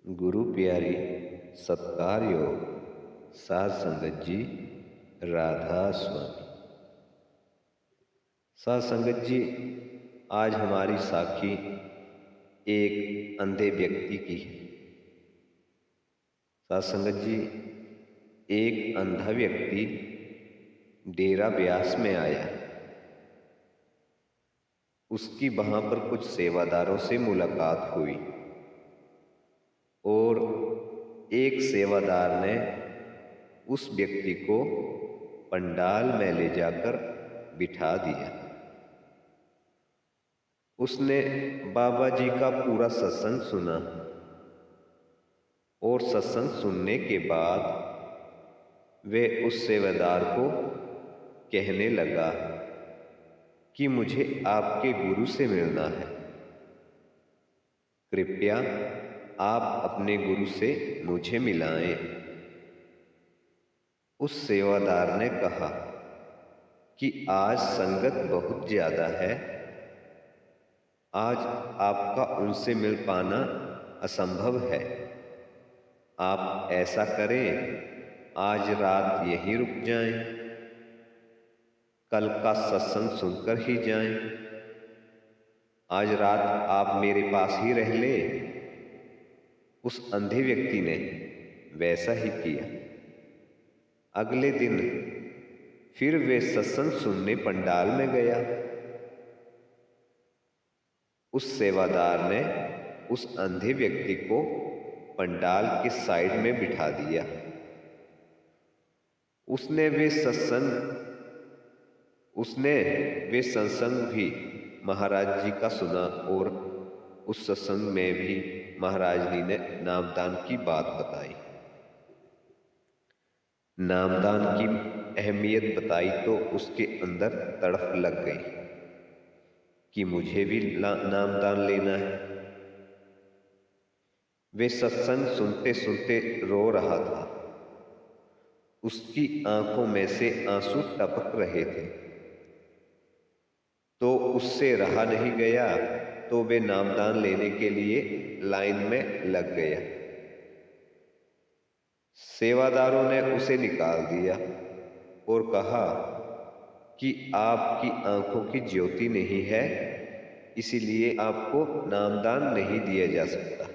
गुरु प्यारी सत्कार योग साध संगत जी राधा स्वामी। साध संगत जी, आज हमारी साखी एक अंधे व्यक्ति की है। साध संगत जी, एक अंधा व्यक्ति डेरा ब्यास में आया। उसकी वहां पर कुछ सेवादारों से मुलाकात हुई और एक सेवादार ने उस व्यक्ति को पंडाल में ले जाकर बिठा दिया। उसने बाबा जी का पूरा सत्संग सुना और सत्संग सुनने के बाद वे उस सेवादार को कहने लगा कि मुझे आपके गुरु से मिलना है, कृपया आप अपने गुरु से मुझे मिलाएं। उस सेवादार ने कहा कि आज संगत बहुत ज्यादा है, आज आपका उनसे मिल पाना असंभव है। आप ऐसा करें, आज रात यहीं रुक जाएं, कल का सत्संग सुनकर ही जाएं। आज रात आप मेरे पास ही रह लें। उस अंधे व्यक्ति ने वैसा ही किया। अगले दिन फिर वे सत्संग सुनने पंडाल में गया। उस सेवादार ने उस अंधे व्यक्ति को पंडाल के साइड में बिठा दिया। उसने वे सत्संग भी महाराज जी का सुना और उस सत्संग में भी महाराज जी ने नामदान की बात बताई। नामदान की अहमियत बताई तो उसके अंदर तड़फ लग गई कि मुझे भी नामदान लेना है। वे सत्संग सुनते सुनते रो रहा था। उसकी आंखों में से आंसू टपक रहे थे, तो उससे रहा नहीं गया, तो वे नामदान लेने के लिए लाइन में लग गया। सेवादारों ने उसे निकाल दिया और कहा कि आपकी आंखों की ज्योति नहीं है, इसीलिए आपको नामदान नहीं दिया जा सकता।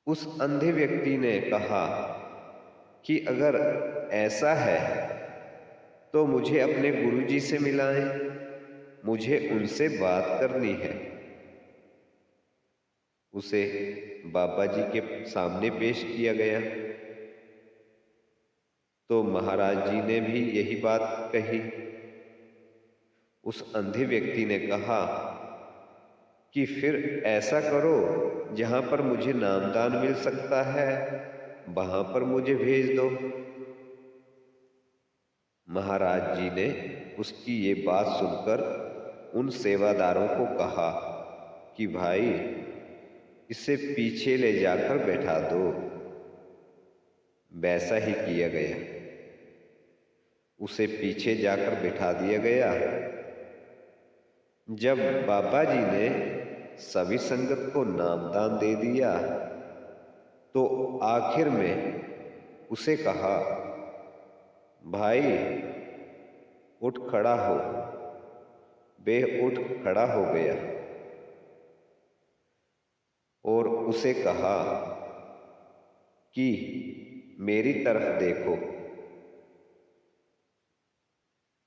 उस अंधे व्यक्ति ने कहा कि अगर ऐसा है तो मुझे अपने गुरुजी से मिलाएं, मुझे उनसे बात करनी है। उसे बाबा जी के सामने पेश किया गया तो महाराज जी ने भी यही बात कही। उस अंधे व्यक्ति ने कहा कि फिर ऐसा करो, जहां पर मुझे नामदान मिल सकता है वहां पर मुझे भेज दो। महाराज जी ने उसकी ये बात सुनकर उन सेवादारों को कहा कि भाई, इसे पीछे ले जाकर बैठा दो। वैसा ही किया गया। उसे पीछे जाकर बैठा दिया गया। जब बाबा जी ने सभी संगत को नामदान दे दिया तो आखिर में उसे कहा, भाई उठ खड़ा हो। वह उठ खड़ा हो गया और उसे कहा कि मेरी तरफ देखो,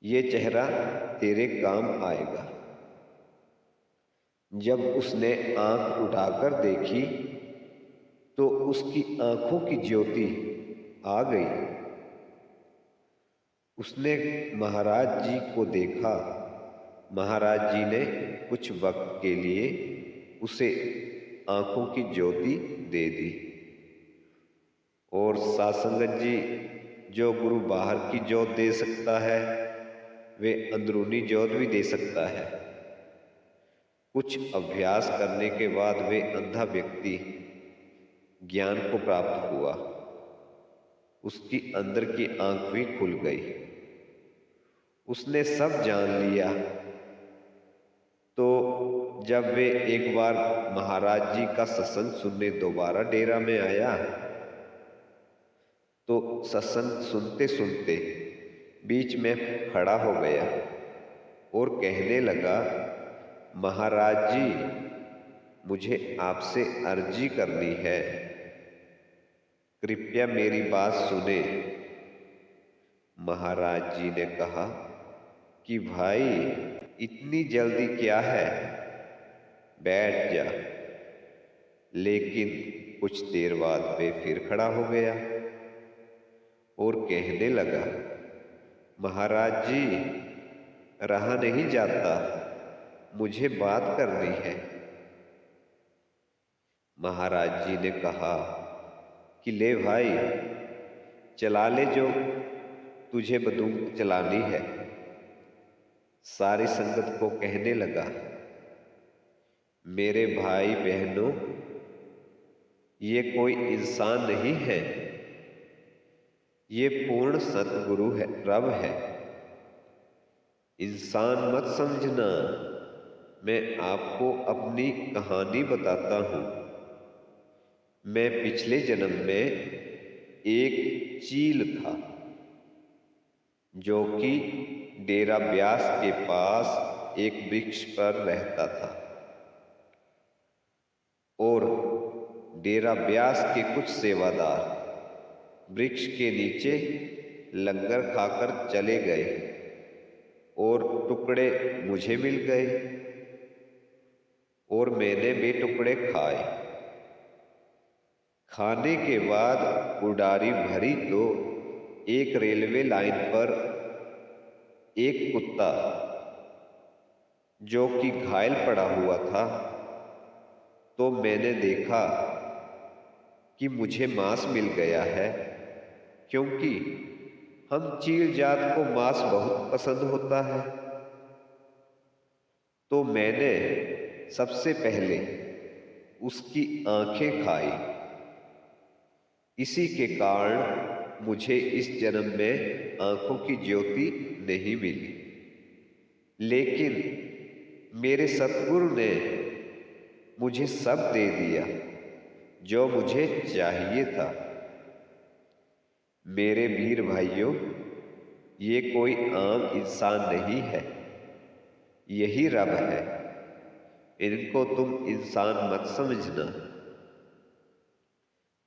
ये चेहरा तेरे काम आएगा। जब उसने आंख उठाकर देखी तो उसकी आंखों की ज्योति आ गई। उसने महाराज जी को देखा। महाराज जी ने कुछ वक्त के लिए उसे आंखों की ज्योति दे दी। और सासंगत जी, जो गुरु बाहर की ज्योत दे सकता है वे अंदरूनी ज्योत भी दे सकता है। कुछ अभ्यास करने के बाद वे अंधा व्यक्ति ज्ञान को प्राप्त हुआ। उसकी अंदर की आंख भी खुल गई। उसने सब जान लिया तो जब वे एक बार महाराज जी का सत्संग सुनने दोबारा डेरा में आया तो सत्संग सुनते सुनते बीच में खड़ा हो गया और कहने लगा, महाराज जी, मुझे आपसे अर्जी करनी है, कृपया मेरी बात सुने। महाराज जी ने कहा कि भाई, इतनी जल्दी क्या है, बैठ जा। लेकिन कुछ देर बाद वे फिर खड़ा हो गया और कहने लगा, महाराज जी, रहा नहीं जाता, मुझे बात करनी है। महाराज जी ने कहा कि ले भाई, चला ले जो तुझे बंदूक चलानी है। सारी संगत को कहने लगा, मेरे भाई बहनों, ये कोई इंसान नहीं है, ये पूर्ण सतगुरु है, रब है। इंसान मत समझना, मैं आपको अपनी कहानी बताता हूँ। मैं पिछले जन्म में एक चील था जो कि डेरा ब्यास के पास एक वृक्ष पर रहता था और डेरा ब्यास के कुछ सेवादार वृक्ष के नीचे लंगर खाकर चले गए और टुकड़े मुझे मिल गए और मैंने वे टुकड़े खाए। खाने के बाद उडारी भरी तो एक रेलवे लाइन पर एक कुत्ता जो कि घायल पड़ा हुआ था, तो मैंने देखा कि मुझे मांस मिल गया है, क्योंकि हम चील जात को मांस बहुत पसंद होता है। तो मैंने सबसे पहले उसकी आंखें खाई। इसी के कारण मुझे इस जन्म में आंखों की ज्योति नहीं मिली, लेकिन मेरे सतगुरु ने मुझे सब दे दिया जो मुझे चाहिए था। मेरे वीर भाइयों, ये कोई आम इंसान नहीं है, यही रब है। इनको तुम इंसान मत समझना।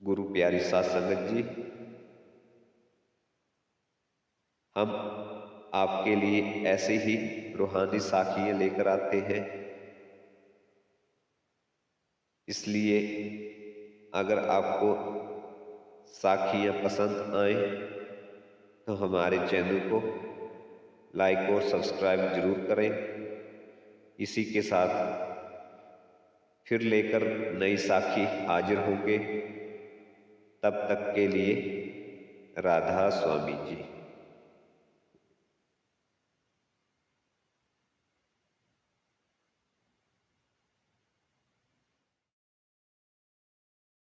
गुरु प्यारी साध संगत जी, हम आपके लिए ऐसे ही रूहानी साखियां लेकर आते हैं। इसलिए अगर आपको साखियां पसंद आए तो हमारे चैनल को लाइक और सब्सक्राइब जरूर करें। इसी के साथ फिर लेकर नई साखी हाजिर होंगे। तब तक के लिए राधा स्वामी जी।